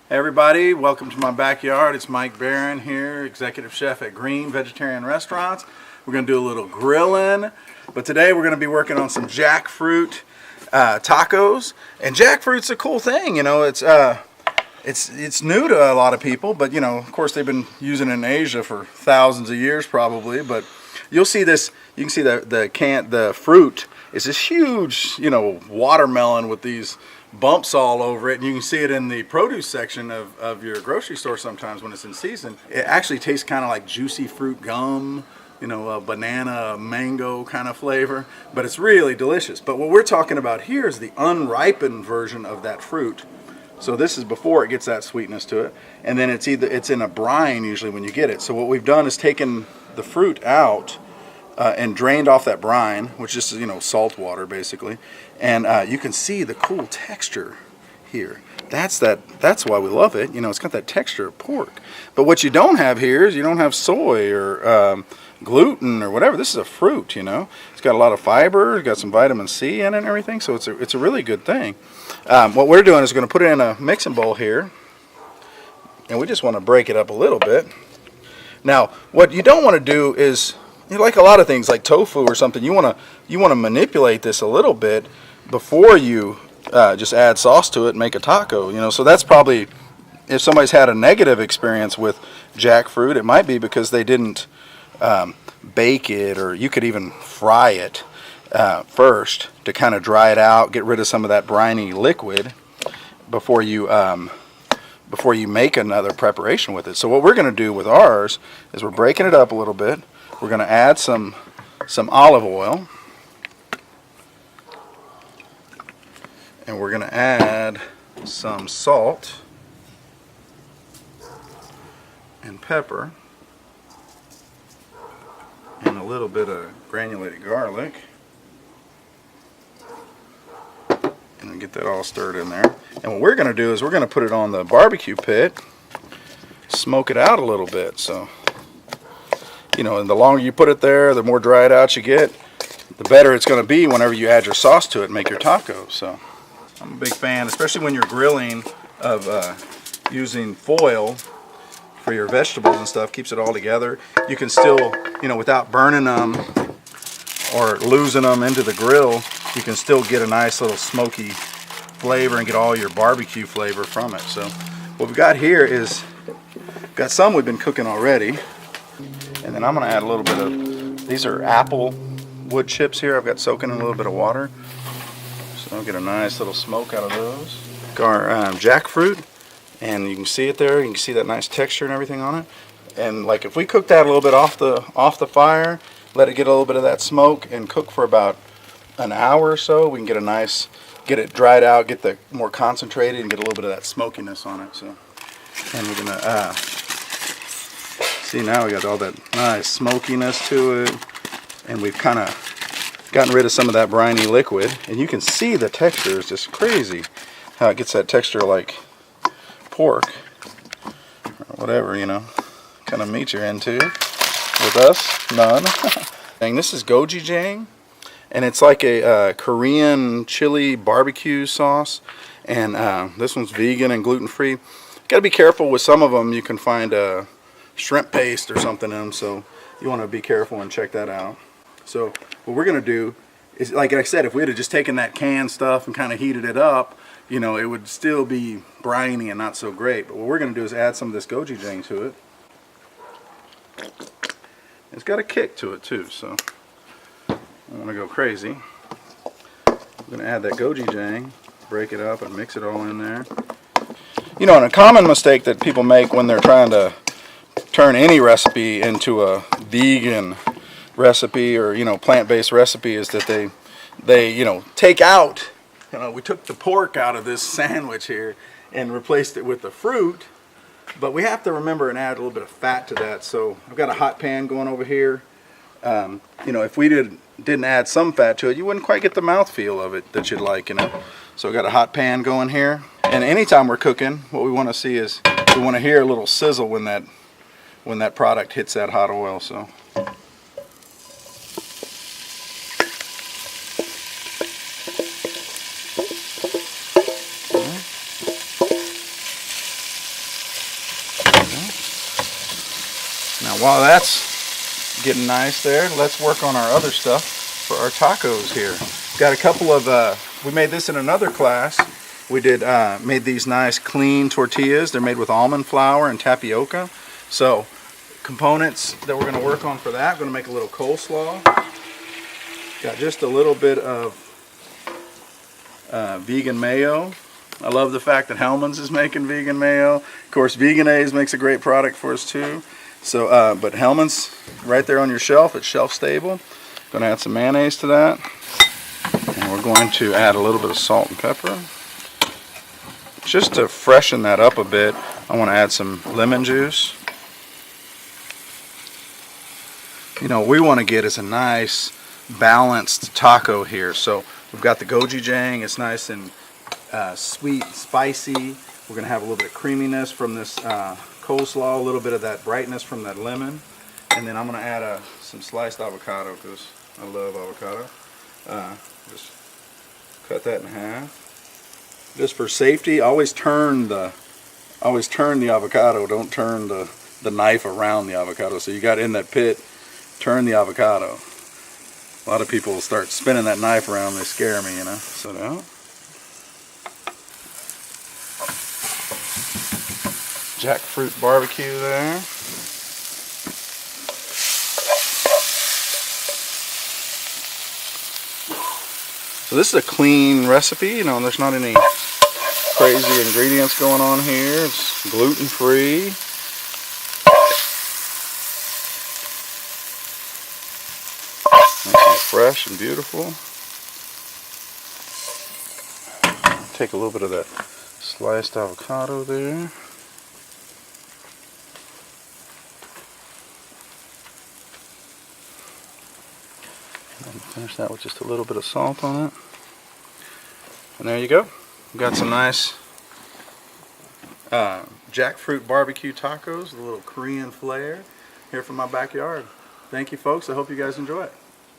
Hey everybody, welcome to my backyard. It's Mike Barron here, executive chef at Green Vegetarian Restaurants. We're going to do a little grilling, but today we're going to be working on some jackfruit tacos. And jackfruit's a cool thing, you know. It's new to a lot of people, but you know, of course, they've been using it in Asia for thousands of years probably. But you'll see this. You can see the fruit is this huge, you know, watermelon with these bumps all over it, and you can see it in the produce section of your grocery store sometimes when it's in season. It actually tastes kind of like juicy fruit gum, you know, a banana, mango kind of flavor, but it's really delicious. But what we're talking about here is the unripened version of that fruit. So this is before it gets that sweetness to it, and then it's in a brine usually when you get it. So what we've done is taken the fruit out and drained off that brine, which is, you know, salt water basically, and you can see the cool texture here. That's why we love it. You know, it's got that texture of pork. But what you don't have here is you don't have soy or gluten or whatever. This is a fruit, you know. It's got a lot of fiber. It's got some vitamin C in it and everything, so it's a really good thing. What we're doing is going to put it in a mixing bowl here, and we just want to break it up a little bit. Now, what you don't want to do is, you know, like a lot of things like tofu or something, you want to manipulate this a little bit before you just add sauce to it and make a taco, you know. So that's probably, if somebody's had a negative experience with jackfruit, it might be because they didn't bake it, or you could even fry it first to kind of dry it out, get rid of some of that briny liquid before you make another preparation with it. So what we're going to do with ours is we're breaking it up a little bit. We're going to add some olive oil, and we're going to add some salt and pepper and a little bit of granulated garlic, and we get that all stirred in there. And what we're going to do is we're going to put it on the barbecue pit, smoke it out a little bit. So, you know, and the longer you put it there, the more dried out you get, the better it's going to be whenever you add your sauce to it and make your tacos. So I'm a big fan, especially when you're grilling, of using foil for your vegetables and stuff. Keeps it all together. You can still, you know, without burning them or losing them into the grill, you can still get a nice little smoky flavor and get all your barbecue flavor from it. So what we've got here is, got some we've been cooking already. And then I'm going to add a little bit of, these are apple wood chips here. I've got soaking in a little bit of water. So I'll get a nice little smoke out of those. Our jackfruit, and you can see it there. You can see that nice texture and everything on it. And like if we cook that a little bit off the fire, let it get a little bit of that smoke and cook for about an hour or so, we can get it dried out, get the more concentrated, and get a little bit of that smokiness on it. So, and we're going to see, now we got all that nice smokiness to it, and we've kind of gotten rid of some of that briny liquid, and you can see the texture is just crazy, how it gets that texture like pork, or whatever, you know, kind of meat you're into. With us, none. And this is gochujang, and it's like a Korean chili barbecue sauce, and this one's vegan and gluten-free. Got to be careful with some of them. You can find shrimp paste or something in them, so you want to be careful and check that out. So what we're going to do is, like I said, if we had just taken that canned stuff and kind of heated it up, you know, it would still be briny and not so great. But what we're going to do is add some of this gochujang to it. It's got a kick to it too, so I don't want to go crazy. I'm going to add that gochujang, break it up and mix it all in there. You know, and a common mistake that people make when they're trying to turn any recipe into a vegan recipe or, you know, plant-based recipe is that they you know, take out, you know, we took the pork out of this sandwich here and replaced it with the fruit, but we have to remember and add a little bit of fat to that. So I've got a hot pan going over here. You know, if we didn't add some fat to it, you wouldn't quite get the mouthfeel of it that you'd like, you know. So I've got a hot pan going here, and anytime we're cooking, what we want to see is, we want to hear a little sizzle when that product hits that hot oil. So while that's getting nice there, let's work on our other stuff for our tacos here. Got a couple of, we made this in another class. We did made these nice clean tortillas. They're made with almond flour and tapioca. So components that we're going to work on for that, I'm going to make a little coleslaw. Got just a little bit of vegan mayo. I love the fact that Hellmann's is making vegan mayo. Of course, Vegan-A's makes a great product for us too. So, but Hellmann's right there on your shelf. It's shelf stable. Going to add some mayonnaise to that. And we're going to add a little bit of salt and pepper. Just to freshen that up a bit, I want to add some lemon juice. You know, we want to get is a nice balanced taco here. So we've got the gochujang. It's nice and sweet, spicy. We're going to have a little bit of creaminess from this coleslaw, a little bit of that brightness from that lemon. And then I'm going to add some sliced avocado because I love avocado. Just cut that in half. Just for safety, always turn the avocado. Don't turn the knife around the avocado. So you got in that pit, turn the avocado. A lot of people will start spinning that knife around. They scare me, you know. So no. Jackfruit BBQ there. So this is a clean recipe, you know, there's not any crazy ingredients going on here. It's gluten-free. Nice and fresh and beautiful. Take a little bit of that sliced avocado there. And finish that with just a little bit of salt on it. And there you go. We've got some nice jackfruit barbecue tacos, a little Korean flair here from my backyard. Thank you, folks. I hope you guys enjoy it.